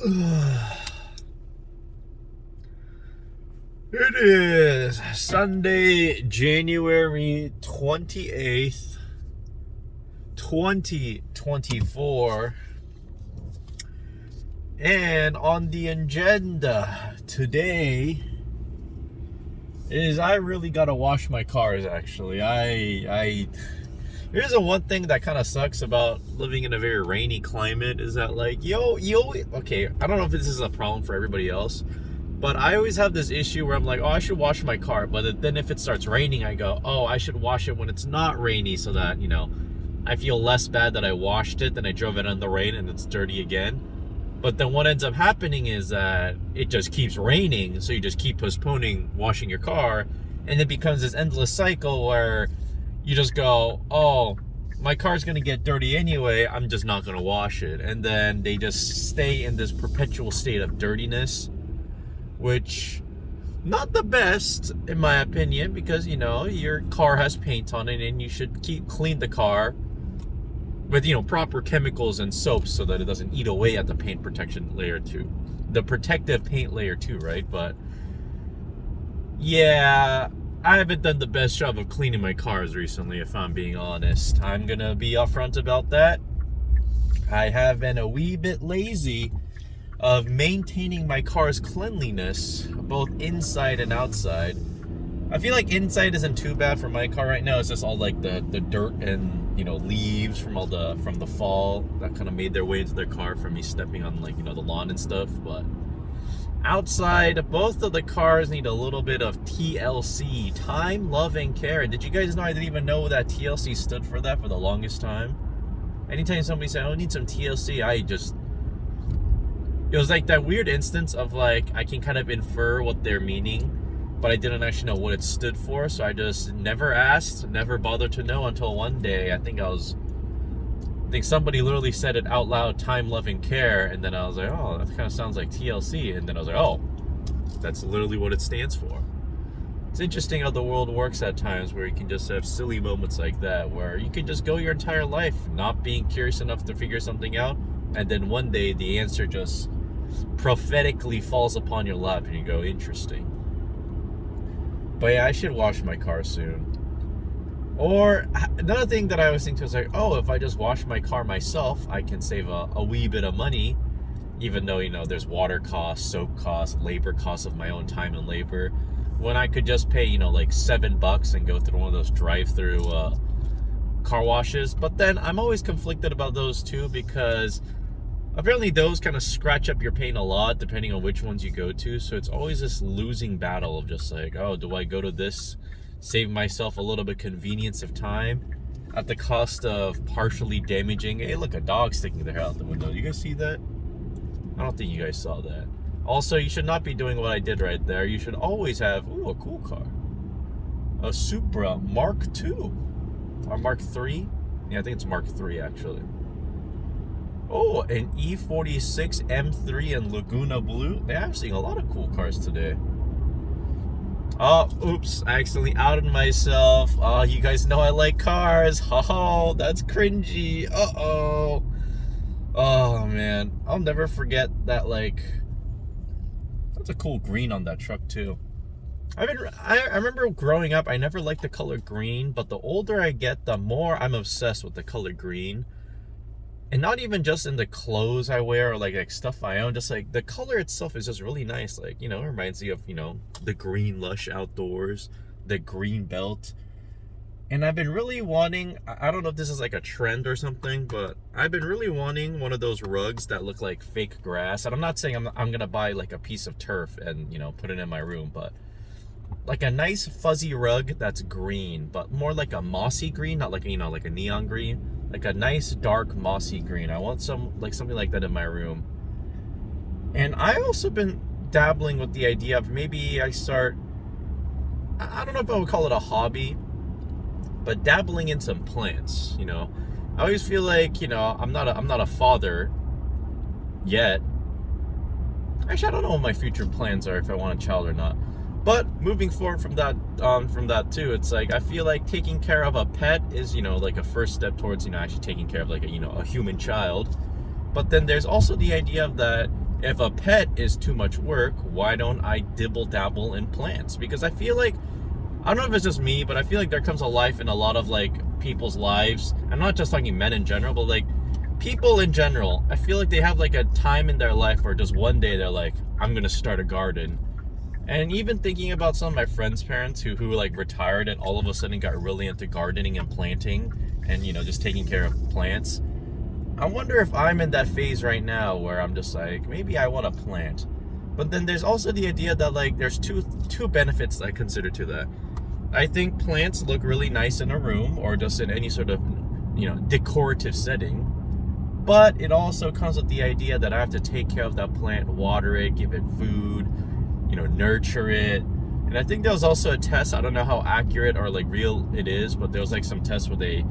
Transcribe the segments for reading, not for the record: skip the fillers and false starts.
It is Sunday, January 28th, 2024. And on the agenda today is I really gotta wash my cars actually. Here's the one thing that kind of sucks about living in a very rainy climate is that okay, I don't know if this is a problem for everybody else, but I always have this issue where I'm like, oh, I should wash my car. But then if it starts raining, I go, oh, I should wash it when it's not rainy so that, I feel less bad that I washed it than I drove it in the rain and it's dirty again. But then what ends up happening is that it just keeps raining, so you just keep postponing washing your car, and it becomes this endless cycle where you just go, oh, my car's gonna get dirty anyway, I'm just not gonna wash it. And then they just stay in this perpetual state of dirtiness, which not the best in my opinion, because your car has paint on it and you should keep clean the car with proper chemicals and soaps so that it doesn't eat away at the paint protection layer too, the protective paint layer too, right? But yeah, I haven't done the best job of cleaning my cars recently, if I'm being honest. I'm gonna be upfront about that. I have been a wee bit lazy of maintaining my car's cleanliness, both inside and outside. I feel like inside isn't too bad for my car right now. It's just all like the dirt and leaves from the fall that kind of made their way into their car from me stepping on the lawn and stuff. But outside, both of the cars need a little bit of TLC, time, love, and care. Did you guys know I didn't even know that TLC stood for that for the longest time? Anytime somebody said, "Oh, I need some TLC," it was like that weird instance of like I can kind of infer what they're meaning, but I didn't actually know what it stood for, so I just never asked, never bothered to know until one day I think somebody literally said it out loud, time, love, and care, and then I was like, oh, that kind of sounds like TLC, and then I was like, oh, that's literally what it stands for. It's interesting how the world works at times, where you can just have silly moments like that, where you can just go your entire life not being curious enough to figure something out, and then one day the answer just prophetically falls upon your lap and you go, interesting. But yeah, I should wash my car soon. Or another thing that I was thinking was like, oh, if I just wash my car myself, I can save a wee bit of money, even though there's water costs, soap costs, labor costs of my own time and labor, when I could just pay like $7 and go through one of those drive-through car washes. But then I'm always conflicted about those too, because apparently those kind of scratch up your paint a lot depending on which ones you go to. So it's always this losing battle of just like, oh, do I go to this, save myself a little bit convenience of time at the cost of partially damaging? Hey, look, a dog sticking their head out the window. You guys see that? I don't think you guys saw that. Also, you should not be doing what I did right there. You should always have, ooh, a cool car. A Supra Mark II. Or Mark III? Yeah, I think it's Mark III actually. Oh, an E46 M3 and Laguna Blue. Yeah, I'm seeing a lot of cool cars today. Oh, oops, I accidentally outed myself. Oh, you guys know I like cars. Oh, that's cringy. Uh-oh. Oh, man. I'll never forget that, that's a cool green on that truck, too. I remember growing up, I never liked the color green, but the older I get, the more I'm obsessed with the color green. And not even just in the clothes I wear or like stuff I own, just like the color itself is just really nice. Like, it reminds you of, the green lush outdoors, the green belt. And I've been really wanting, I don't know if this is like a trend or something, but I've been really wanting one of those rugs that look like fake grass. And I'm not saying I'm going to buy like a piece of turf and, put it in my room, but like a nice fuzzy rug that's green, but more like a mossy green, not like, like a neon green. Like a nice dark mossy green. I want something like that in my room. And I also been dabbling with the idea of maybe I don't know if I would call it a hobby, but dabbling in some plants. I always feel like I'm not a father yet. Actually, I don't know what my future plans are, if I want a child or not. But moving forward from that too, it's like I feel like taking care of a pet is like a first step towards actually taking care of like a human child. But then there's also the idea of that if a pet is too much work, why don't I dibble dabble in plants? Because I feel like, I don't know if it's just me, but I feel like there comes a life in a lot of like people's lives. I'm not just talking men in general, but like people in general. I feel like they have like a time in their life where just one day they're like, I'm gonna start a garden. And even thinking about some of my friends' parents who like retired and all of a sudden got really into gardening and planting and, you know, just taking care of plants. I wonder if I'm in that phase right now where I'm just like, maybe I want to plant. But then there's also the idea that like there's two benefits I consider to that. I think plants look really nice in a room or just in any sort of, you know, decorative setting. But it also comes with the idea that I have to take care of that plant, water it, give it food, you know, nurture it. And I think there was also a test, I don't know how accurate or like real it is, but there was like some tests where they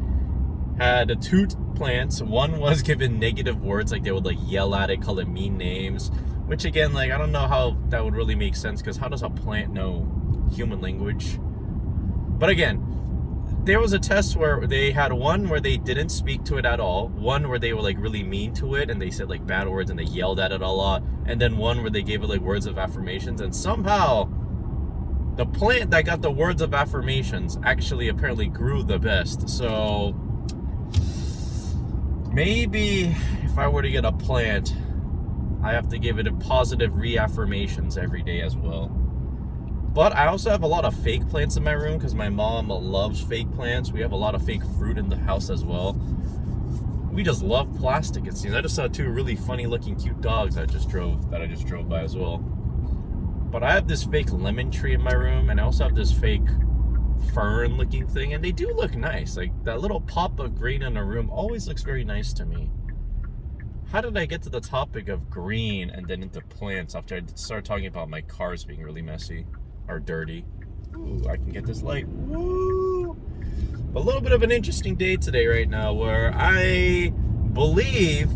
had two plants. One was given negative words, like they would like yell at it, call it mean names, which again, like I don't know how that would really make sense, because how does a plant know human language? But again, there was a test where they had one where they didn't speak to it at all, one where they were like really mean to it and they said like bad words and they yelled at it a lot, and then one where they gave it like words of affirmations. And somehow the plant that got the words of affirmations actually apparently grew the best. So maybe if I were to get a plant, I have to give it a positive reaffirmations every day as well. But I also have a lot of fake plants in my room because my mom loves fake plants. We have a lot of fake fruit in the house as well. We just love plastic, it seems. I just saw two really funny looking cute dogs that I just drove by as well. But I have this fake lemon tree in my room, and I also have this fake fern looking thing, and they do look nice. Like that little pop of green in a room always looks very nice to me. How did I get to the topic of green and then into plants after I started talking about my cars being really messy or dirty? Ooh, I can get this light. Woo! A little bit of an interesting day today right now, where I believe,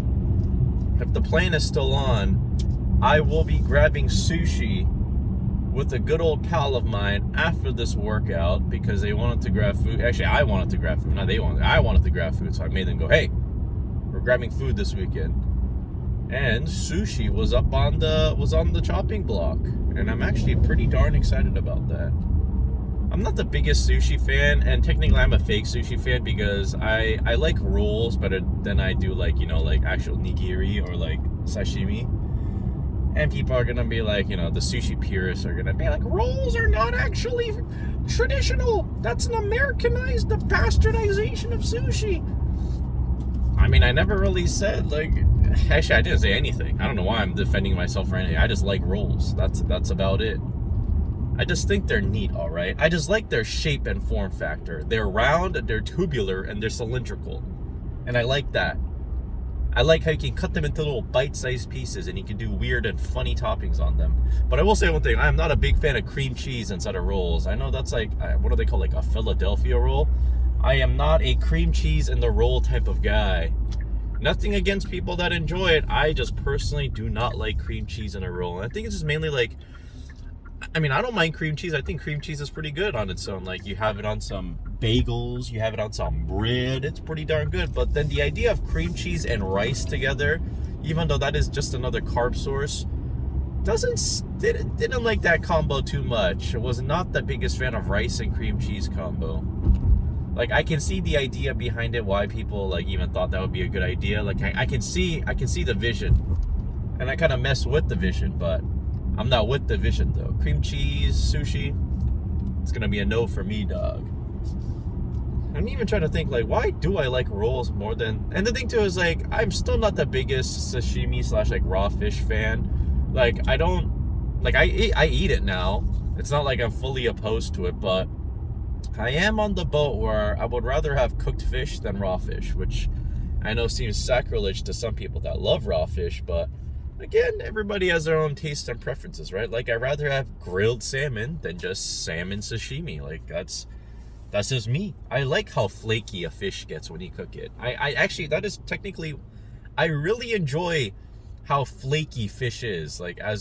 if the plan is still on, I will be grabbing sushi with a good old pal of mine after this workout, because they wanted to grab food. Actually, I wanted to grab food. Not they wanted. I wanted to grab food, so I made them go, hey, we're grabbing food this weekend. And sushi was on the chopping block, and I'm actually pretty darn excited about that. I'm not the biggest sushi fan, and technically I'm a fake sushi fan because I like rolls better than I do like, you know, like actual nigiri or like sashimi. And people are gonna be like, you know, the sushi purists are gonna be like, rolls are not actually traditional. That's an Americanized, the bastardization of sushi. I mean, I never really said, like, actually I didn't say anything. I don't know why I'm defending myself or anything. I just like rolls. That's about it. I just think they're neat, all right? I just like their shape and form factor. They're round, they're tubular, and they're cylindrical. And I like that. I like how you can cut them into little bite-sized pieces and you can do weird and funny toppings on them. But I will say one thing, I am not a big fan of cream cheese inside of rolls. I know that's like, what do they call, like a Philadelphia roll? I am not a cream cheese in the roll type of guy. Nothing against people that enjoy it. I just personally do not like cream cheese in a roll. And I think it's just mainly like, I mean, I don't mind cream cheese. I think cream cheese is pretty good on its own. Like, you have it on some bagels, you have it on some bread. It's pretty darn good. But then the idea of cream cheese and rice together, even though that is just another carb source, didn't like that combo too much. I was not the biggest fan of rice and cream cheese combo. Like, I can see the idea behind it, why people like even thought that would be a good idea. Like, I can see the vision, and I kind of mess with the vision, but I'm not with the vision though. Cream cheese, sushi, it's gonna be a no for me, dog. I'm even trying to think, like, why do I like rolls more than... And the thing too is, like, I'm still not the biggest sashimi / like raw fish fan. Like, I don't... Like, I eat it now. It's not like I'm fully opposed to it, but I am on the boat where I would rather have cooked fish than raw fish, which I know seems sacrilege to some people that love raw fish, but again, everybody has their own tastes and preferences, right? Like, I'd rather have grilled salmon than just salmon sashimi. Like, that's just me. I like how flaky a fish gets when you cook it. I actually, that is technically, I really enjoy how flaky fish is. Like, I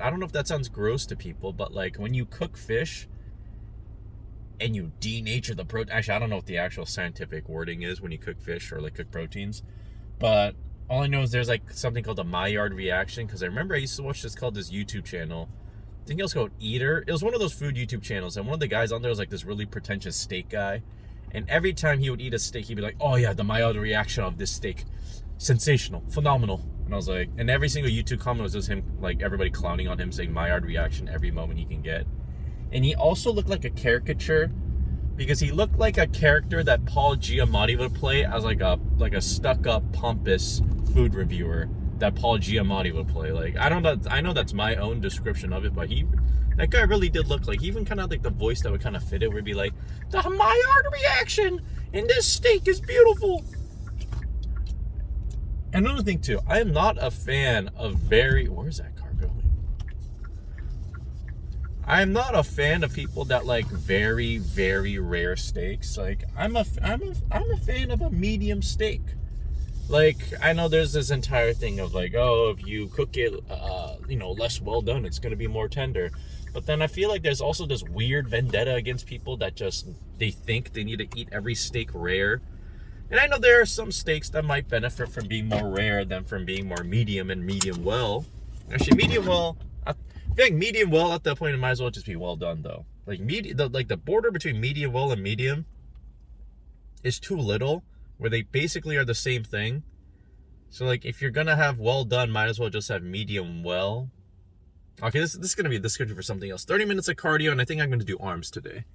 don't know if that sounds gross to people, but like when you cook fish and you denature the protein, actually, I don't know what the actual scientific wording is when you cook fish or like cook proteins, but All I know is there's like something called a My Yard Reaction, because I remember I used to watch this called this YouTube channel. I think it was called Eater. It was one of those food YouTube channels, and one of the guys on there was like this really pretentious steak guy. And every time he would eat a steak, he'd be like, "Oh yeah, the My Yard Reaction of this steak, sensational, phenomenal." And I was like, and every single YouTube comment was just him, like everybody clowning on him, saying My Yard Reaction every moment he can get. And he also looked like a caricature, because he looked like a character that Paul Giamatti would play as like a stuck-up pompous food reviewer that Paul Giamatti would play. Like, I know that's my own description of it, but that guy really did look like, he even kind of like the voice that would kind of fit it, would be like, "The Maillard reaction in this steak is beautiful." Another thing too, I am not a fan of where's that car going? I'm not a fan of people that like very, very rare steaks. Like, I'm a fan of a medium steak. Like, I know there's this entire thing of like, oh, if you cook it, less well done, it's gonna be more tender. But then I feel like there's also this weird vendetta against people that just, they think they need to eat every steak rare. And I know there are some steaks that might benefit from being more rare than from being more medium and medium well. Actually, medium well, I feel like medium well at that point it might as well just be well done though. Like the border between medium well and medium is too little, where they basically are the same thing. So like, if you're gonna have well done, might as well just have medium well. Okay, this is gonna be a description for something else. 30 minutes of cardio, and I think I'm gonna do arms today.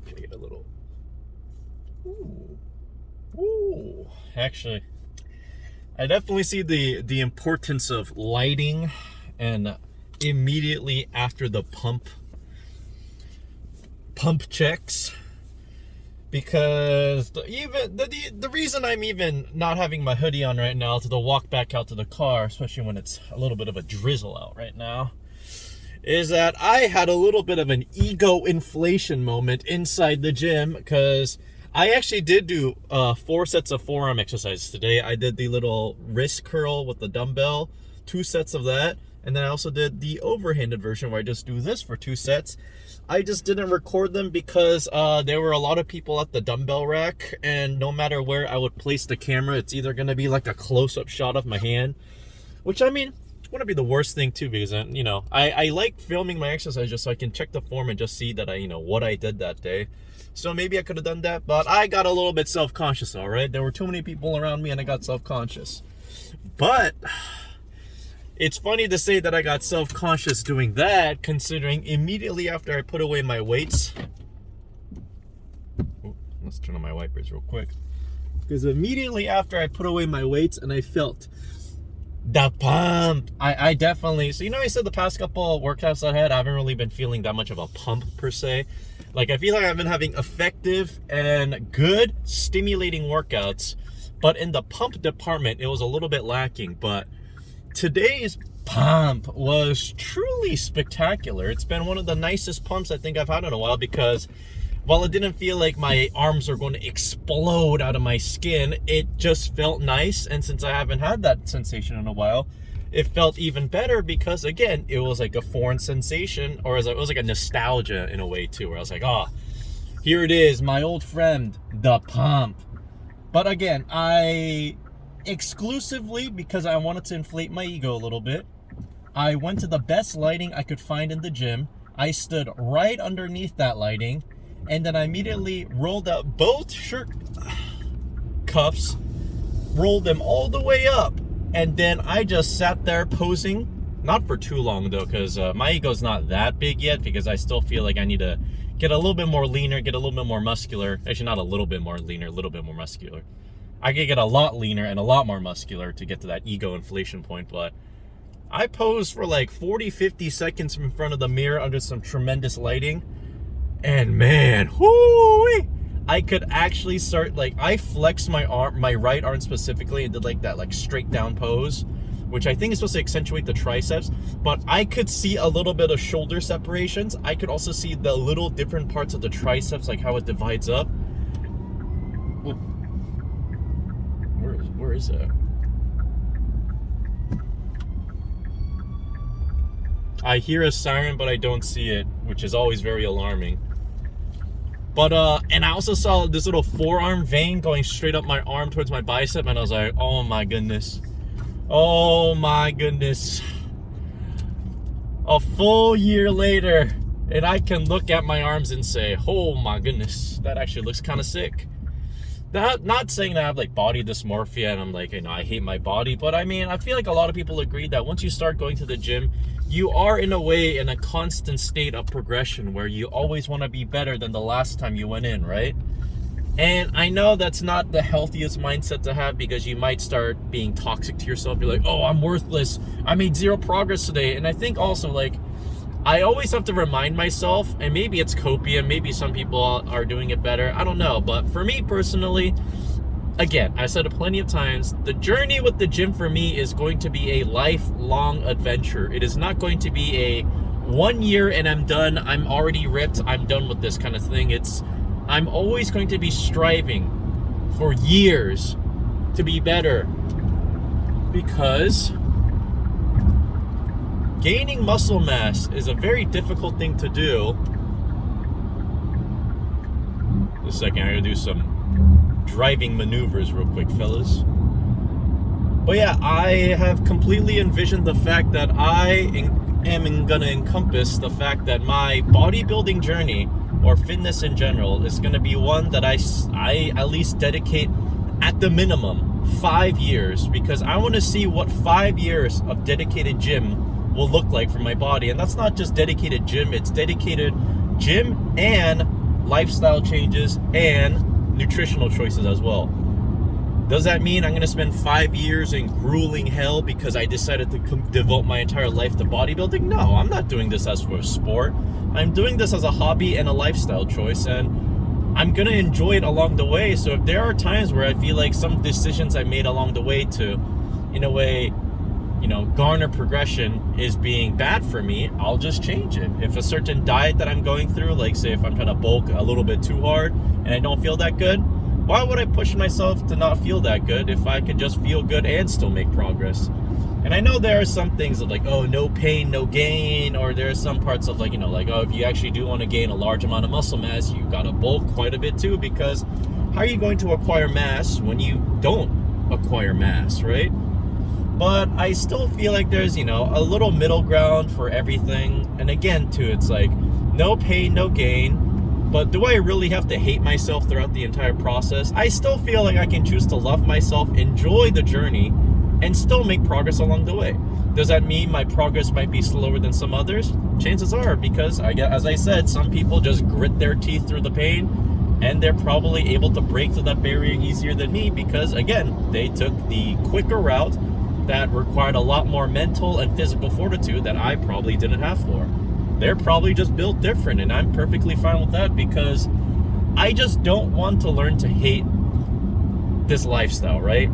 Gonna get a little. Ooh. Ooh. Actually, I definitely see the importance of lighting, and immediately after the pump checks, because the reason I'm even not having my hoodie on right now to the walk back out to the car, especially when it's a little bit of a drizzle out right now, is that I had a little bit of an ego inflation moment inside the gym, because I actually did do 4 sets of forearm exercises today. I did the little wrist curl with the dumbbell, 2 sets of that, and then I also did the overhanded version where I just do this for 2 sets. I just didn't record them because there were a lot of people at the dumbbell rack, and no matter where I would place the camera, it's either going to be like a close-up shot of my hand, which, I mean, wouldn't be the worst thing too, because I like filming my exercise just so I can check the form and just see that what I did that day. So maybe I could have done that, but I got a little bit self-conscious, all right? There were too many people around me and I got self-conscious. But it's funny to say that I got self-conscious doing that, considering immediately after I put away my weights. Ooh, let's turn on my wipers real quick. Because immediately after I put away my weights and I felt the pump, I definitely, so I said the past couple workouts I haven't really been feeling that much of a pump per se. Like, I feel like I've been having effective and good stimulating workouts, but in the pump department, it was a little bit lacking. But today's pump was truly spectacular. It's been one of the nicest pumps I think I've had in a while, because while it didn't feel like my arms are going to explode out of my skin, it just felt nice. And since I haven't had that sensation in a while, it felt even better, because again, it was like a foreign sensation, or it was like a nostalgia in a way too, where I was like, oh, here it is, my old friend, the pump. But again, I exclusively, because I wanted to inflate my ego a little bit, I went to the best lighting I could find in the gym. I stood right underneath that lighting, and then I immediately rolled up both shirt cuffs, rolled them all the way up, and then I just sat there posing. Not for too long though, because my ego's not that big yet, because I still feel like I need to get a little bit more leaner, get a little bit more muscular. Actually, not a little bit more leaner, a little bit more muscular. I could get a lot leaner and a lot more muscular to get to that ego inflation point, but I posed for like 40, 50 seconds in front of the mirror under some tremendous lighting, and man, whoo, I could actually start, like, I flexed my arm, my right arm specifically, and did like that like straight down pose, which I think is supposed to accentuate the triceps, but I could see a little bit of shoulder separations. I could also see the little different parts of the triceps, like how it divides up. Where is that? I hear a siren, but I don't see it, which is always very alarming. But, and I also saw this little forearm vein going straight up my arm towards my bicep, and I was like, oh my goodness. Oh my goodness. A full year later, and I can look at my arms and say, oh my goodness, that actually looks kind of sick. Not saying that I have like body dysmorphia and I'm like, you know, I hate my body, but I mean, I feel like a lot of people agree that once you start going to the gym, you are in a way in a constant state of progression where you always want to be better than the last time you went in, right? And I know that's not the healthiest mindset to have, because you might start being toxic to yourself. You're like, oh, I'm worthless. I made zero progress today. And I think also, like, I always have to remind myself, and maybe it's copium, maybe some people are doing it better, I don't know. But for me personally, again, I said it plenty of times, the journey with the gym for me is going to be a lifelong adventure. It is not going to be a 1 year and I'm done, I'm already ripped, I'm done with this kind of thing. I'm always going to be striving for years to be better, because gaining muscle mass is a very difficult thing to do. Just a second, I gotta do some driving maneuvers real quick, fellas. But yeah, I have completely envisioned the fact that I am gonna encompass the fact that my bodybuilding journey, or fitness in general, is gonna be one that I at least dedicate at the minimum 5 years, because I want to see what 5 years of dedicated gym will look like for my body. And that's not just dedicated gym, it's dedicated gym and lifestyle changes and nutritional choices as well. Does that mean I'm going to spend 5 years in grueling hell because I decided to devote my entire life to bodybuilding? No, I'm not doing this as for a sport. I'm doing this as a hobby and a lifestyle choice, and I'm going to enjoy it along the way. So if there are times where I feel like some decisions I made along the way to, in a way, you know, garner progression is being bad for me, I'll just change it. If a certain diet that I'm going through, like say if I'm trying to bulk a little bit too hard and I don't feel that good, why would I push myself to not feel that good if I could just feel good and still make progress? And I know there are some things of like, oh, no pain, no gain, or there are some parts of like, you know, like, oh, if you actually do want to gain a large amount of muscle mass, you gotta bulk quite a bit too, because how are you going to acquire mass when you don't acquire mass, right? But I still feel like there's, you know, a little middle ground for everything. And again, too, it's like no pain, no gain. But do I really have to hate myself throughout the entire process? I still feel like I can choose to love myself, enjoy the journey, and still make progress along the way. Does that mean my progress might be slower than some others? Chances are, because as I said, some people just grit their teeth through the pain, and they're probably able to break through that barrier easier than me, because again, they took the quicker route that required a lot more mental and physical fortitude that I probably didn't have for. They're probably just built different, and I'm perfectly fine with that, because I just don't want to learn to hate this lifestyle, right?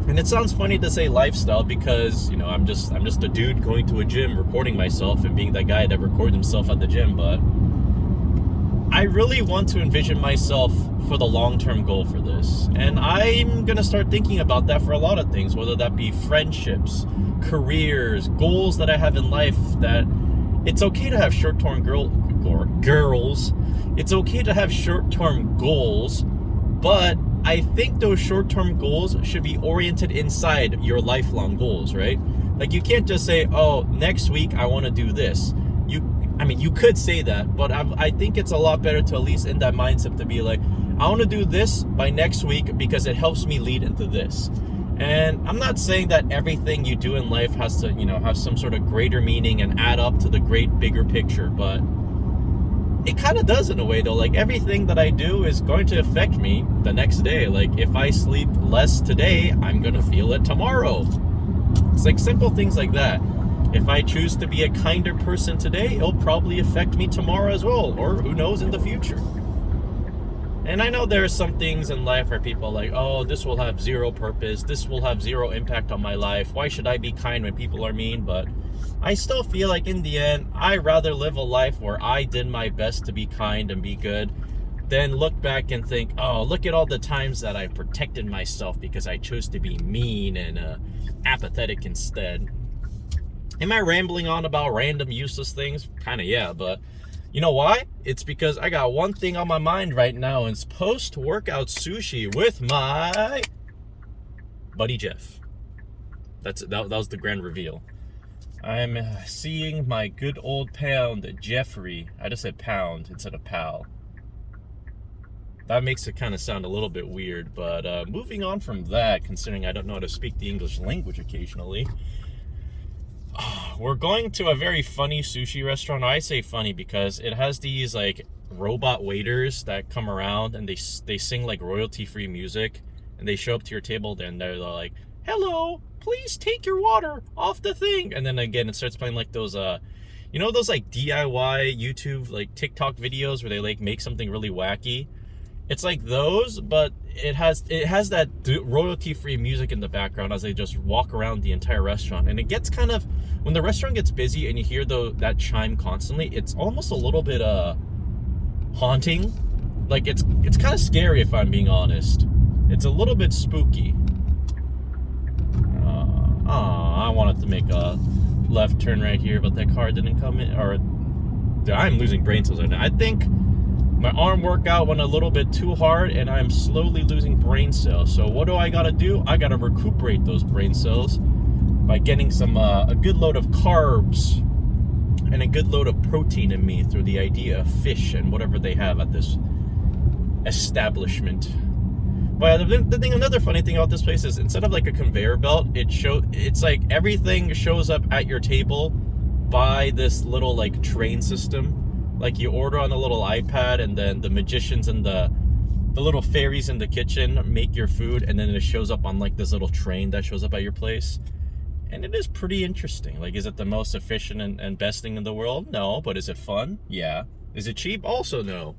And it sounds funny to say lifestyle because, you know, I'm just a dude going to a gym, recording myself and being that guy that records himself at the gym, but I really want to envision myself for the long-term goal for this. And I'm going to start thinking about that for a lot of things, whether that be friendships, careers, goals that I have in life. That it's okay to have short-term girls. It's okay to have short-term goals, but I think those short-term goals should be oriented inside your lifelong goals, right? Like you can't just say, oh, next week I want to do this. You could say that, but I think it's a lot better to at least in that mindset to be like, I want to do this by next week because it helps me lead into this. And I'm not saying that everything you do in life has to, you know, have some sort of greater meaning and add up to the great bigger picture, but it kind of does in a way though. Like everything that I do is going to affect me the next day. Like if I sleep less today, I'm gonna feel it tomorrow. It's like simple things like that. If I choose to be a kinder person today, it'll probably affect me tomorrow as well, or who knows, in the future. And I know there are some things in life where people are like, oh, this will have zero purpose, this will have zero impact on my life, why should I be kind when people are mean? But I still feel like in the end, I'd rather live a life where I did my best to be kind and be good than look back and think, oh, look at all the times that I protected myself because I chose to be mean and apathetic instead. Am I rambling on about random useless things? Kind of, yeah, but you know why? It's because I got one thing on my mind right now, and it's post-workout sushi with my buddy Jeff. That was the grand reveal. I'm seeing my good old pound Jeffrey. I just said pound instead of pal. That makes it kind of sound a little bit weird, but moving on from that, considering I don't know how to speak the English language occasionally, we're going to a very funny sushi restaurant. I say funny because it has these like robot waiters that come around and they sing like royalty-free music, and they show up to your table and they're like, hello, please take your water off the thing. And then again, it starts playing like those, you know, those like DIY YouTube, like TikTok videos where they like make something really wacky. It's like those, but it has that royalty-free music in the background as they just walk around the entire restaurant. And it gets kind of, when the restaurant gets busy and you hear that chime constantly, it's almost a little bit haunting. Like it's kind of scary, if I'm being honest. It's a little bit spooky. I wanted to make a left turn right here, but that car didn't come in. Or I'm losing brain cells right now. I think my arm workout went a little bit too hard and I'm slowly losing brain cells. So what do I gotta do? I gotta recuperate those brain cells by getting some a good load of carbs and a good load of protein in me through the idea of fish and whatever they have at this establishment. But another funny thing about this place is instead of like a conveyor belt, it's like everything shows up at your table by this little like train system. Like you order on a little iPad, and then the magicians and the little fairies in the kitchen make your food, and then it shows up on like this little train that shows up at your place. And it is pretty interesting. Like, is it the most efficient and best thing in the world? No. But is it fun? Yeah. Is it cheap? Also no.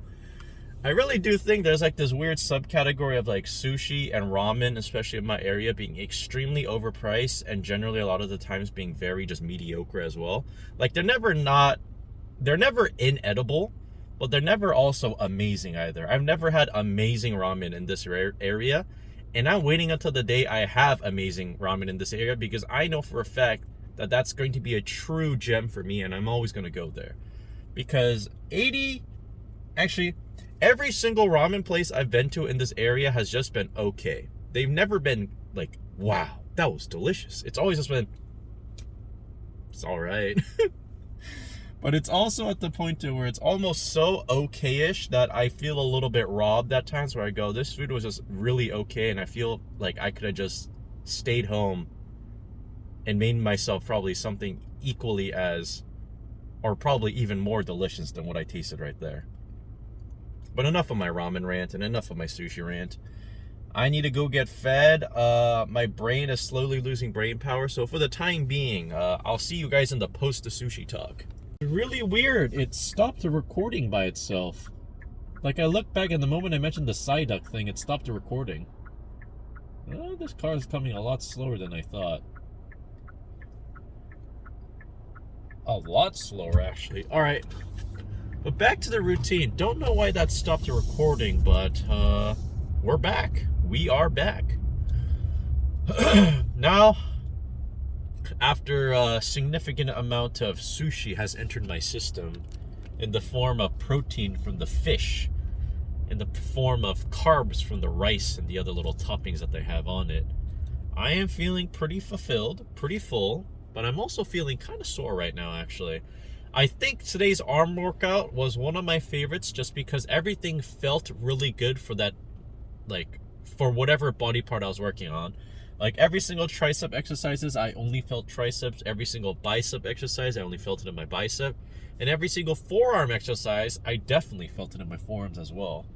I really do think there's like this weird subcategory of like sushi and ramen, especially in my area, being extremely overpriced and generally a lot of the times being very just mediocre as well. Like they're never inedible, but they're never also amazing either. I've never had amazing ramen in this area, and I'm waiting until the day I have amazing ramen in this area because I know for a fact that that's going to be a true gem for me, and I'm always going to go there. Because every single ramen place I've been to in this area has just been okay. They've never been like, wow, that was delicious. It's always just been, it's all right. But it's also at the point to where it's almost so okay-ish that I feel a little bit robbed at times, where I go, this food was just really okay, and I feel like I could have just stayed home and made myself probably something equally as, or probably even more delicious than what I tasted right there. But enough of my ramen rant and enough of my sushi rant. I need to go get fed. My brain is slowly losing brain power, so for the time being, I'll see you guys in the post-sushi talk. Really weird. It stopped the recording by itself. Like I looked back, and the moment I mentioned the side duck thing, it stopped the recording. Oh, this car is coming a lot slower than I thought. A lot slower, actually. All right. But back to the routine. Don't know why that stopped the recording, but we're back. We are back. Now, after a significant amount of sushi has entered my system in the form of protein from the fish, in the form of carbs from the rice and the other little toppings that they have on it, I am feeling pretty fulfilled, pretty full, but I'm also feeling kind of sore right now, actually. I think today's arm workout was one of my favorites just because everything felt really good for that, like, for whatever body part I was working on. Like every single tricep exercises, I only felt triceps. Every single bicep exercise, I only felt it in my bicep. And every single forearm exercise, I definitely felt it in my forearms as well.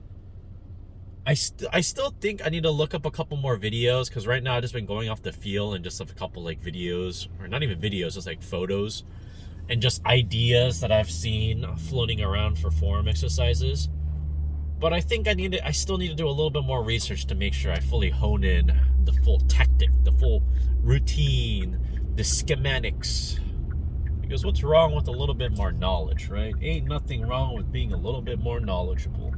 I still think I need to look up a couple more videos, because right now I've just been going off the feel and just a couple like videos, or not even videos, just like photos and just ideas that I've seen floating around for forearm exercises. But I think I still need to do a little bit more research to make sure I fully hone in the full tactic, the full routine, the schematics. Because what's wrong with a little bit more knowledge, right? Ain't nothing wrong with being a little bit more knowledgeable.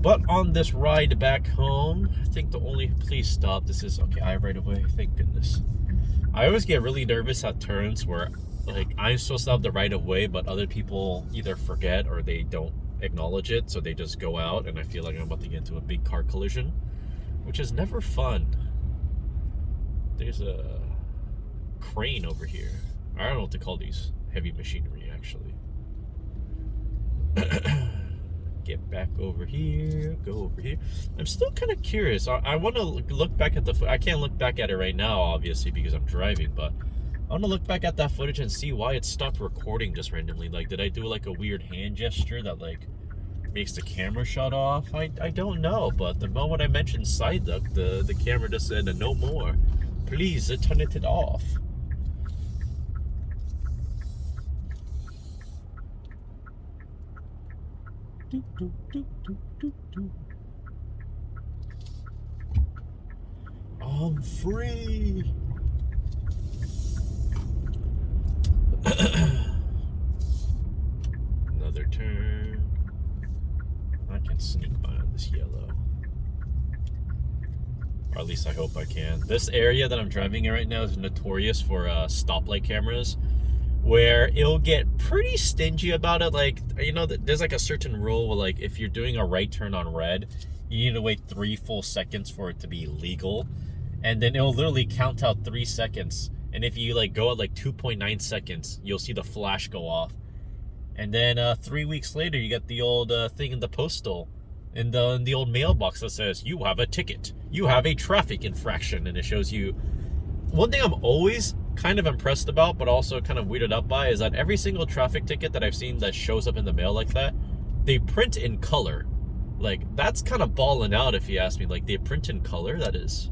But on this ride back home, I think the only, please stop, this is, okay, I have right away, thank goodness. I always get really nervous at turns where, like, I'm supposed to have the right of way, but other people either forget or they don't acknowledge it, so they just go out, and I feel like I'm about to get into a big car collision, which is never fun. There's a crane over here. I don't know what to call these heavy machinery, actually. Get back over here, go over here. I'm still kind of curious. I want to look back at the I can't look back at it right now, obviously, because I'm driving, but I want to look back at that footage and see why it stopped recording just randomly. Like, did I do like a weird hand gesture that like makes the camera shut off? I don't know, but the moment I mentioned side duck, the camera just said no more. Please turn it off. Do, do, do, do, do, do. I'm free. Another turn. I can sneak by on this yellow. Or at least I hope I can. This area that I'm driving in right now is notorious for stoplight cameras, where it'll get pretty stingy about it. Like, you know, there's like a certain rule where, like, if you're doing a right turn on red, you need to wait 3 full seconds for it to be legal, and then it'll literally count out 3 seconds, and if you like go at like 2.9 seconds, you'll see the flash go off, and then 3 weeks later you get the old thing in the postal, in the old mailbox that says you have a ticket, you have a traffic infraction, and it shows you. One thing I'm always kind of impressed about, but also kind of weirded out by, is that every single traffic ticket that I've seen that shows up in the mail like that, they print in color. Like, that's kind of balling out, if you ask me. Like, they print in color? That's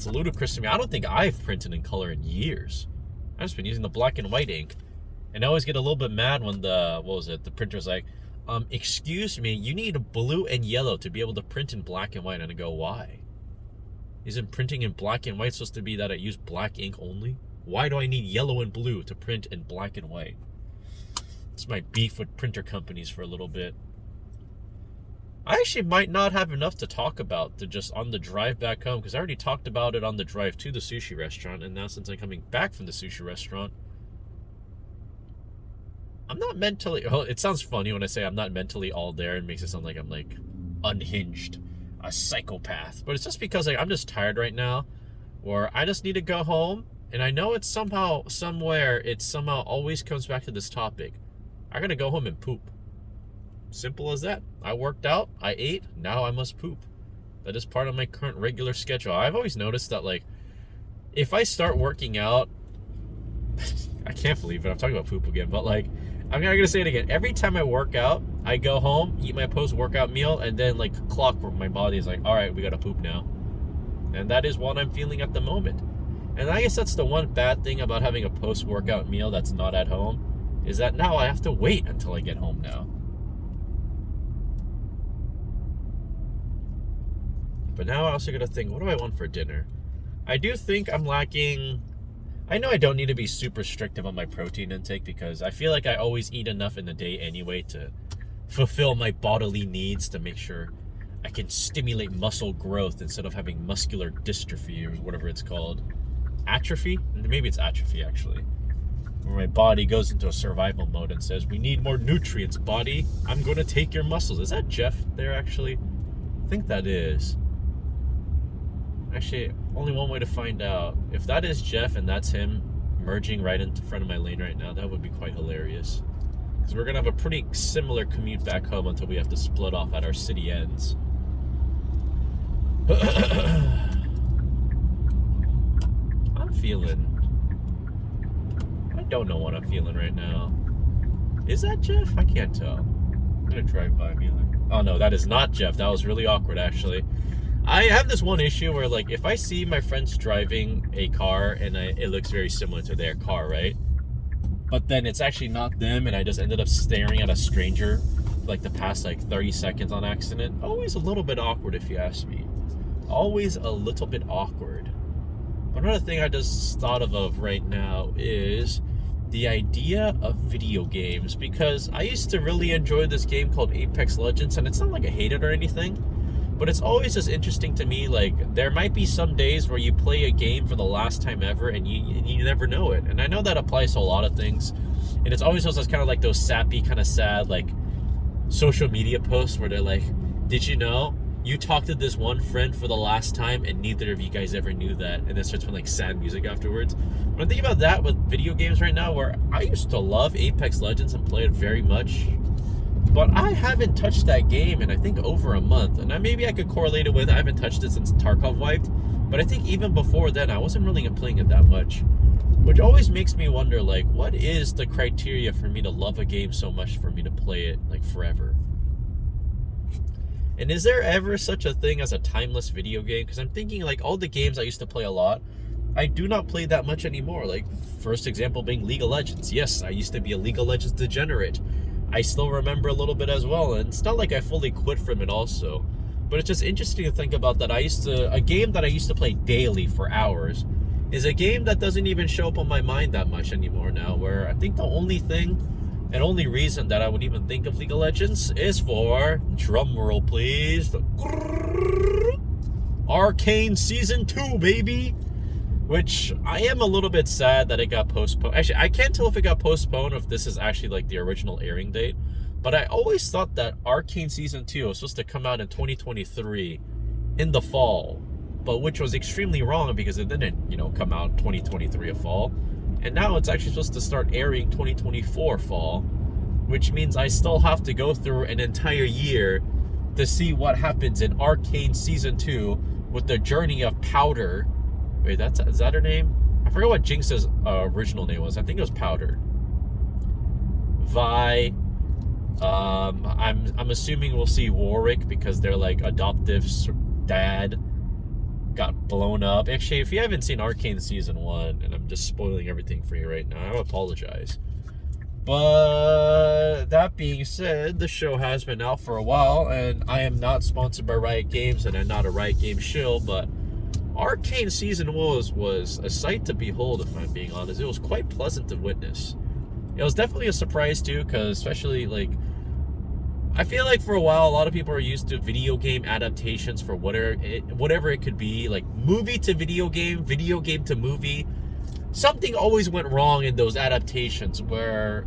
ludicrous to me. I don't think I've printed in color in years. I've just been using the black and white ink. And I always get a little bit mad when the printer's like, excuse me, you need blue and yellow to be able to print in black and white. And I go, why? Isn't printing in black and white supposed to be that I use black ink only? Why do I need yellow and blue to print in black and white? It's my beef with printer companies for a little bit. I actually might not have enough to talk about to just on the drive back home, because I already talked about it on the drive to the sushi restaurant, and now since I'm coming back from the sushi restaurant, I'm not mentally... Oh, it sounds funny when I say I'm not mentally all there. It makes it sound like I'm like unhinged, a psychopath. But it's just because like I'm just tired right now, or I just need to go home. And I know it's somehow always comes back to this topic. I gotta go home and poop. Simple as that. I worked out, I ate, now I must poop. That is part of my current regular schedule. I've always noticed that, like, if I start working out, I can't believe it, I'm talking about poop again, but like, I'm not gonna say it again. Every time I work out, I go home, eat my post-workout meal, and then like clockwork, my body is like, all right, we gotta poop now. And that is what I'm feeling at the moment. And I guess that's the one bad thing about having a post-workout meal that's not at home, is that now I have to wait until I get home now. But now I also got to think, what do I want for dinner? I do think I'm lacking... I know I don't need to be super restrictive on my protein intake, because I feel like I always eat enough in the day anyway to fulfill my bodily needs, to make sure I can stimulate muscle growth instead of having muscular dystrophy, or whatever it's called. Atrophy? Maybe it's atrophy, actually. Where my body goes into a survival mode and says, we need more nutrients, body. I'm going to take your muscles. Is that Jeff there, actually? I think that is. Actually, only one way to find out. If that is Jeff and that's him merging right into front of my lane right now, that would be quite hilarious. Because we're going to have a pretty similar commute back home until we have to split off at our city ends. don't know what I'm feeling right now. Is that Jeff? I can't tell. I'm gonna drive by and be like, oh no, that is not Jeff. That was really awkward, actually. I have this one issue where, like, if I see my friends driving a car and it looks very similar to their car, right? But then it's actually not them, and I just ended up staring at a stranger like the past like 30 seconds on accident. Always a little bit awkward, if you ask me. Always a little bit awkward. Another thing I just thought of right now is the idea of video games, because I used to really enjoy this game called Apex Legends, and it's not like I hate it or anything, but it's always just interesting to me. Like, there might be some days where you play a game for the last time ever and you never know it. And I know that applies to a lot of things, and it's always just kind of like those sappy, kind of sad, like, social media posts where they're like, did you know you talked to this one friend for the last time and neither of you guys ever knew that? And then starts with like sad music afterwards. When I think about that with video games right now, where I used to love Apex Legends and play it very much, but I haven't touched that game in I think over a month. And maybe I could correlate it with I haven't touched it since Tarkov wiped, but I think even before then I wasn't really playing it that much, which always makes me wonder, like, what is the criteria for me to love a game so much for me to play it like forever? And is there ever such a thing as a timeless video game? Because I'm thinking, like, all the games I used to play a lot, I do not play that much anymore. Like, first example being League of Legends. Yes, I used to be a League of Legends degenerate. I still remember a little bit as well, and it's not like I fully quit from it also. But it's just interesting to think about that a game that I used to play daily for hours is a game that doesn't even show up on my mind that much anymore now, where I think the only thing and only reason that I would even think of League of Legends is for, drumroll please, Arcane Season 2, baby! Which, I am a little bit sad that it got postponed. Actually, I can't tell if it got postponed or if this is actually like the original airing date. But I always thought that Arcane Season 2 was supposed to come out in 2023 in the fall. But which was extremely wrong because it didn't, come out 2023 of fall. And now it's actually supposed to start airing 2024 fall, which means I still have to go through an entire year to see what happens in Arcane Season 2 with the journey of Powder. Wait, is that her name? I forgot what Jinx's original name was. I think it was Powder. Vi. I'm assuming we'll see Warwick because they're like adoptive dad got blown up. Actually, if you haven't seen Arcane Season 1, and I'm just spoiling everything for you right now, I apologize. But that being said, the show has been out for a while, and I am not sponsored by Riot Games, and I'm not a Riot Games shill, but Arcane Season 1 was a sight to behold, if I'm being honest. It was quite pleasant to witness. It was definitely a surprise, too, because especially, like, I feel like for a while, a lot of people are used to video game adaptations for whatever it could be, like movie to video game to movie. Something always went wrong in those adaptations where,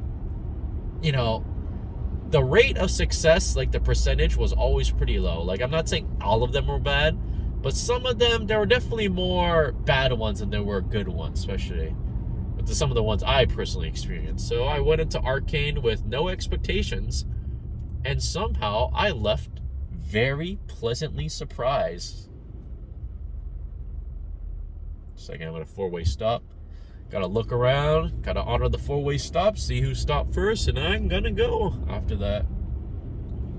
the rate of success, like the percentage, was always pretty low. Like, I'm not saying all of them were bad, but some of them, there were definitely more bad ones than there were good ones, especially with some of the ones I personally experienced. So I went into Arcane with no expectations, and somehow I left very pleasantly surprised. Second, I'm at a four-way stop. Gotta look around, gotta honor the four-way stop, see who stopped first, and I'm gonna go after that.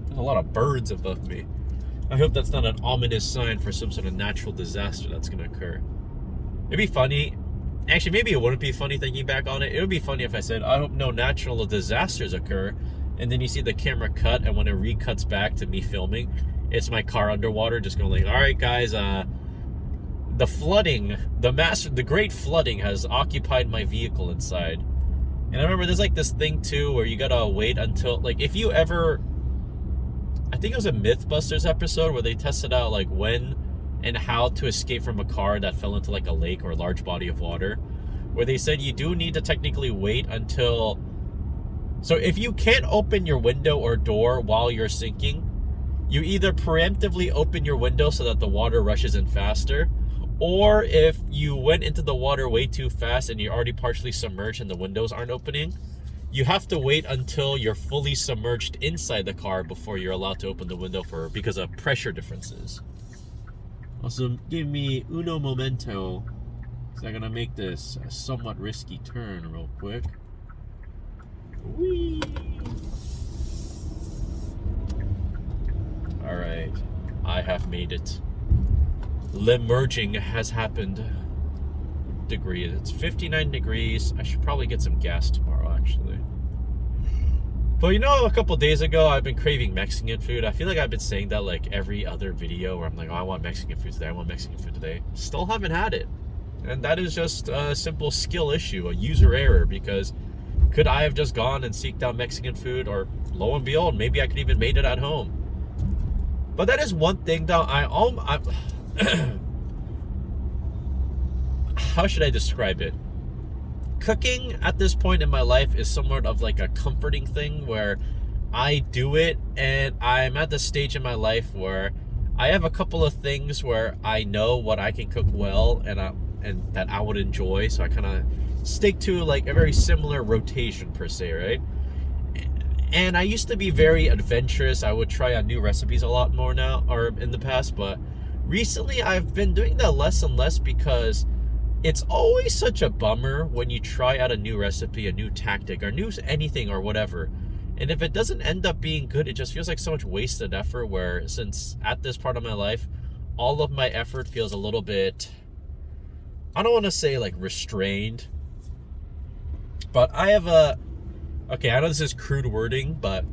There's a lot of birds above me. I hope that's not an ominous sign for some sort of natural disaster that's gonna occur. It'd be funny. Actually, maybe it wouldn't be funny thinking back on it. It would be funny if I said, I hope no natural disasters occur, and then you see the camera cut, and when it recuts back to me filming, it's my car underwater, just going like, all right, guys, the flooding, the great flooding has occupied my vehicle inside. And I remember there's like this thing too, where you gotta wait until, like, if you ever, I think it was a Mythbusters episode where they tested out like when and how to escape from a car that fell into like a lake or a large body of water, where they said you do need to technically wait until, so if you can't open your window or door while you're sinking, you either preemptively open your window so that the water rushes in faster, or if you went into the water way too fast and you're already partially submerged and the windows aren't opening, you have to wait until you're fully submerged inside the car before you're allowed to open the window because of pressure differences. Also, give me uno momento. So I'm gonna make this a somewhat risky turn real quick. Whee! Alright, I have made it. Limerging has happened. Degrees. It's 59 degrees. I should probably get some gas tomorrow, actually. But you know, a couple days ago, I've been craving Mexican food. I feel like I've been saying that like every other video where I'm like, oh, I want Mexican food today. I want Mexican food today. Still haven't had it. And that is just a simple skill issue, a user error, because could I have just gone and seeked out Mexican food, or lo and behold, maybe I could even made it at home. But that is one thing that how should I describe it? Cooking at this point in my life is somewhat of like a comforting thing where I do it, and I'm at the stage in my life where I have a couple of things where I know what I can cook well and that I would enjoy, so I kind of stick to like a very similar rotation per se, right? And I used to be very adventurous. I would try on new recipes a lot more now, or in the past, but recently I've been doing that less and less, because it's always such a bummer when you try out a new recipe, a new tactic, or new anything or whatever. And if it doesn't end up being good, it just feels like so much wasted effort, where since at this part of my life, all of my effort feels a little bit, I don't want to say like restrained, but I have okay, I know this is crude wording, but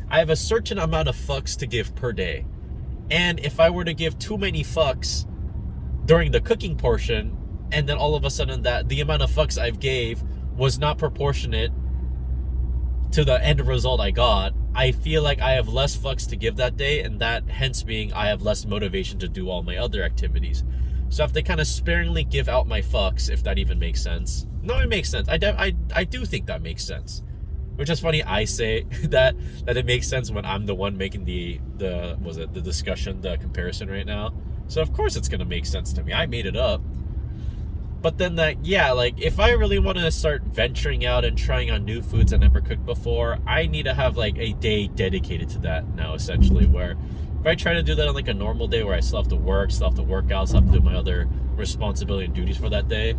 I have a certain amount of fucks to give per day. And if I were to give too many fucks during the cooking portion, and then all of a sudden that the amount of fucks I've gave was not proportionate to the end result I got, I feel like I have less fucks to give that day, and that hence being I have less motivation to do all my other activities. So I have to kind of sparingly give out my fucks, if that even makes sense. No, it makes sense. I do think that makes sense. Which is funny, I say that it makes sense when I'm the one making the discussion, the comparison right now. So of course it's gonna make sense to me. I made it up. But then like if I really want to start venturing out and trying on new foods I never cooked before, I need to have like a day dedicated to that now, essentially, where if I try to do that on like a normal day where I still have to work, still have to work out, still have to do my other responsibility and duties for that day,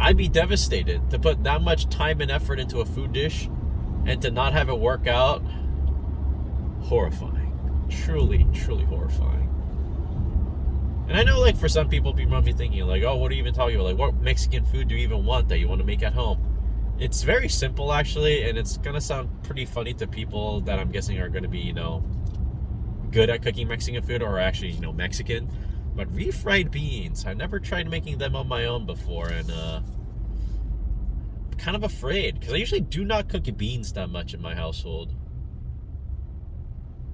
I'd be devastated to put that much time and effort into a food dish and to not have it work out. Horrifying. Truly, truly horrifying. And I know, like, for some people might be thinking, like, oh, what are you even talking about? Like, what Mexican food do you even want that you want to make at home? It's very simple, actually, and it's going to sound pretty funny to people that I'm guessing are going to be, you know, good at cooking Mexican food, or actually, you know, Mexican. But refried beans, I never tried making them on my own before, and I'm kind of afraid, because I usually do not cook beans that much in my household.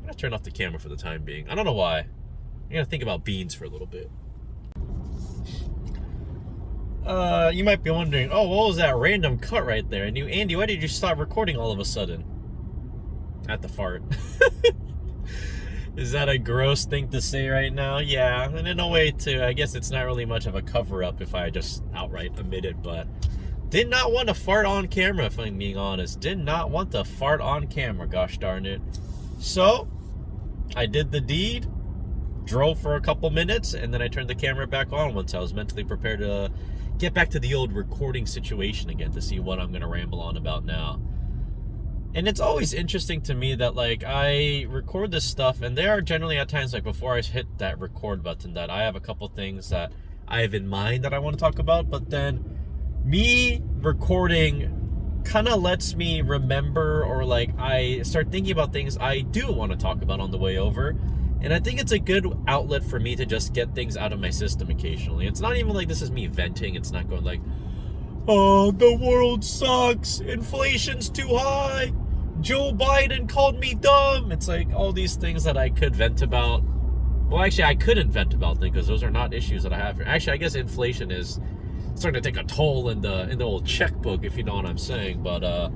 I'm going to turn off the camera for the time being. I don't know why. I'm going to think about beans for a little bit. You might be wondering, oh, what was that random cut right there? And Andy, why did you stop recording all of a sudden? At the fart. Is that a gross thing to say right now? Yeah, and in a way too, I guess it's not really much of a cover-up if I just outright admit it, but did not want to fart on camera, if I'm being honest. Did not want to fart on camera, gosh darn it. So, I did the deed, drove for a couple minutes, and then I turned the camera back on once I was mentally prepared to get back to the old recording situation again to see what I'm going to ramble on about now. And it's always interesting to me that, like, I record this stuff, and there are generally at times, like, before I hit that record button, that I have a couple things that I have in mind that I want to talk about, but then me recording kind of lets me remember, or, like, I start thinking about things I do want to talk about on the way over. And I think it's a good outlet for me to just get things out of my system occasionally. It's not even like this is me venting. It's not going like, oh, the world sucks. Inflation's too high. Joe Biden called me dumb. It's like all these things that I could vent about. Well, actually, I couldn't vent about them because those are not issues that I have. Actually, I guess inflation is starting to take a toll in the old checkbook, if you know what I'm saying. But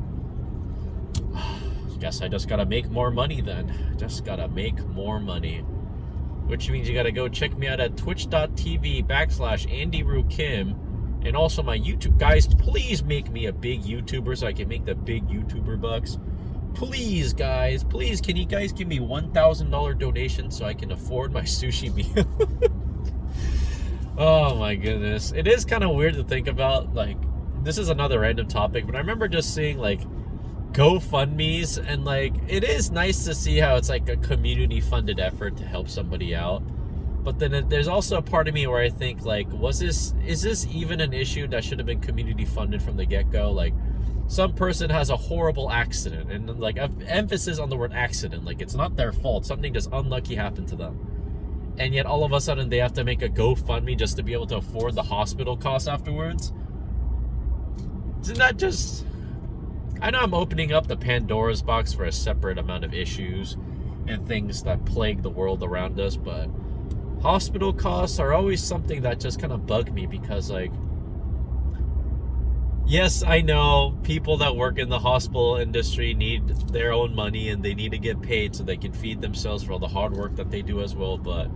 guess I just gotta make more money then. Just gotta make more money. Which means you gotta go check me out at twitch.tv/AndyRuKim. And also my YouTube. Guys, please make me a big YouTuber so I can make the big YouTuber bucks. Please, guys. Please, can you guys give me $1,000 donation so I can afford my sushi meal? Oh my goodness. It is kind of weird to think about. Like, this is another random topic, but I remember just seeing like GoFundMe's, and like it is nice to see how it's like a community funded effort to help somebody out. But then there's also a part of me where I think like, is this even an issue that should have been community funded from the get-go? Like, some person has a horrible accident, and like emphasis on the word accident, like it's not their fault, something just unlucky happened to them, and yet all of a sudden they have to make a GoFundMe just to be able to afford the hospital costs afterwards. Isn't that just... I know I'm opening up the Pandora's box for a separate amount of issues and things that plague the world around us, but hospital costs are always something that just kind of bug me, because like, yes, I know people that work in the hospital industry need their own money and they need to get paid so they can feed themselves for all the hard work that they do as well, but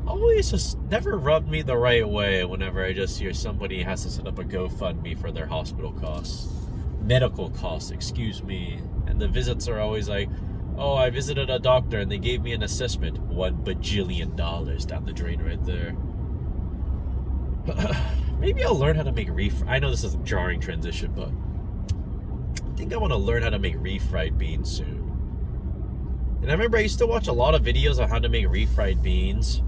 always just never rubbed me the right way whenever I just hear somebody has to set up a GoFundMe for their hospital costs. Medical costs, excuse me. And the visits are always like, oh, I visited a doctor and they gave me an assessment. $1 bajillion down the drain right there. Maybe I'll learn how to make I know this is a jarring transition, but I think I want to learn how to make refried beans soon. And I remember I used to watch a lot of videos on how to make refried beans,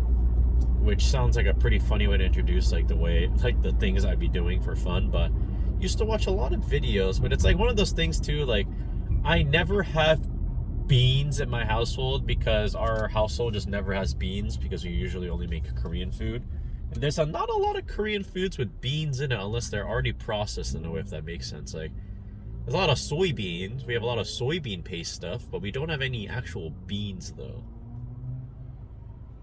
which sounds like a pretty funny way to introduce like the things I'd be doing for fun, but used to watch a lot of videos. But it's like one of those things too, like I never have beans in my household because our household just never has beans, because we usually only make Korean food. And there's not a lot of Korean foods with beans in it unless they're already processed in a way, if that makes sense. Like, there's a lot of soybeans. We have a lot of soybean paste stuff, but we don't have any actual beans though.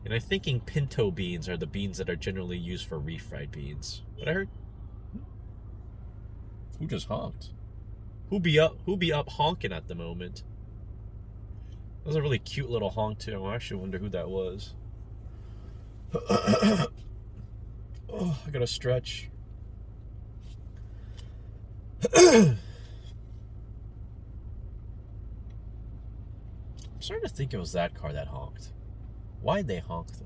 And I'm thinking pinto beans are the beans that are generally used for refried beans. But I heard... Who just honked? Who be up honking at the moment? That was a really cute little honk too. I actually wonder who that was. Oh, I gotta stretch. I'm starting to think it was that car that honked. Why'd they honk though?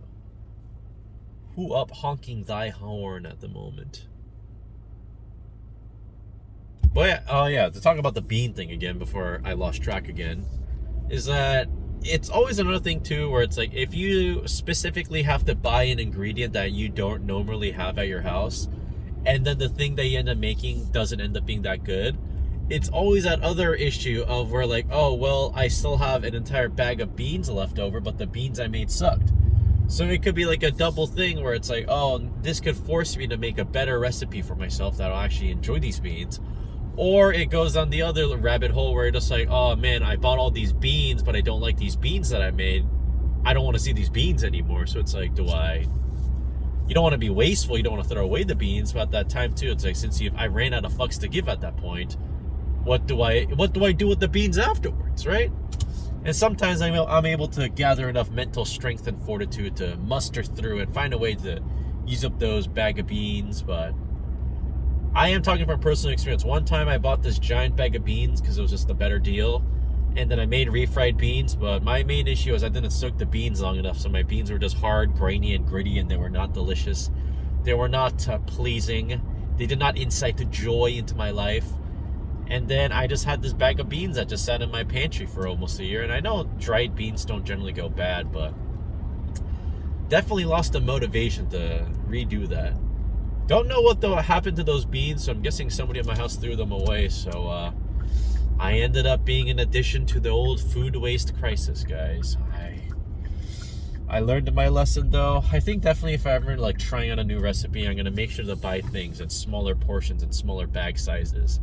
Who up honking thy horn at the moment? But yeah, oh yeah, to talk about the bean thing again before I lost track again, is that it's always another thing too where it's like, if you specifically have to buy an ingredient that you don't normally have at your house, and then the thing that you end up making doesn't end up being that good, it's always that other issue of where like, oh, well, I still have an entire bag of beans left over, but the beans I made sucked. So it could be like a double thing where it's like, oh, this could force me to make a better recipe for myself that'll actually enjoy these beans. Or it goes on the other rabbit hole where you're just like, oh man, I bought all these beans, but I don't like these beans that I made. I don't want to see these beans anymore. So it's like, you don't want to be wasteful, you don't want to throw away the beans, but at that time too, it's like, since I ran out of fucks to give at that point, what do I do with the beans afterwards, right? And sometimes I'm able to gather enough mental strength and fortitude to muster through and find a way to use up those bag of beans. But I am talking from personal experience. One time I bought this giant bag of beans because it was just a better deal, and then I made refried beans, but my main issue is I didn't soak the beans long enough, so my beans were just hard, grainy, and gritty, and they were not delicious. They were not pleasing. They did not incite joy into my life. And then I just had this bag of beans that just sat in my pantry for almost a year. And I know dried beans don't generally go bad, but definitely lost the motivation to redo that. Don't know what happened to those beans, so I'm guessing somebody at my house threw them away. So I ended up being an addition to the old food waste crisis, guys. I learned my lesson though. I think definitely if I ever like trying out a new recipe, I'm gonna make sure to buy things in smaller portions and smaller bag sizes,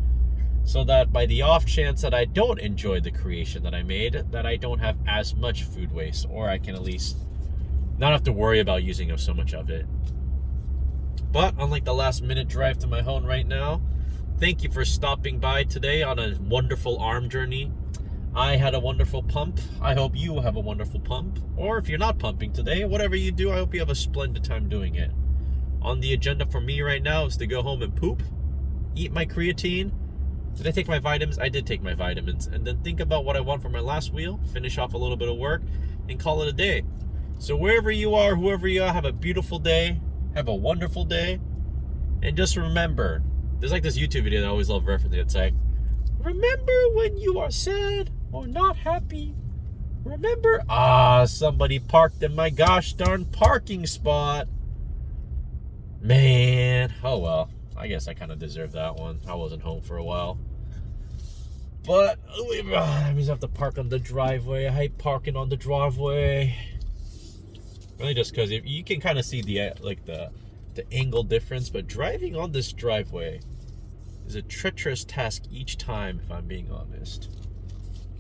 so that by the off chance that I don't enjoy the creation that I made, that I don't have as much food waste, or I can at least not have to worry about using up so much of it. But unlike the last minute drive to my home right now, thank you for stopping by today on a wonderful arm journey. I had a wonderful pump. I hope you will have a wonderful pump. Or if you're not pumping today, whatever you do, I hope you have a splendid time doing it. On the agenda for me right now is to go home and poop, eat my creatine. Did I take my vitamins? I did take my vitamins. And then think about what I want for my last meal, finish off a little bit of work, and call it a day. So wherever you are, whoever you are, have a beautiful day. Have a wonderful day. And just remember, there's like this YouTube video that I always love referencing. It's like, remember when you are sad or not happy? Remember, somebody parked in my gosh darn parking spot. Man, oh well. I guess I kind of deserved that one. I wasn't home for a while. But that means I have to park on the driveway. I hate parking on the driveway. Really, just because you can kind of see the angle difference, but driving on this driveway is a treacherous task each time, if I'm being honest.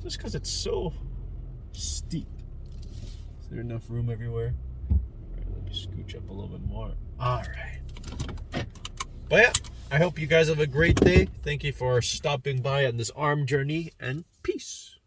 Just because it's so steep. Is there enough room everywhere? All right, let me scooch up a little bit more. All right. But yeah, I hope you guys have a great day. Thank you for stopping by on this arm journey, and peace.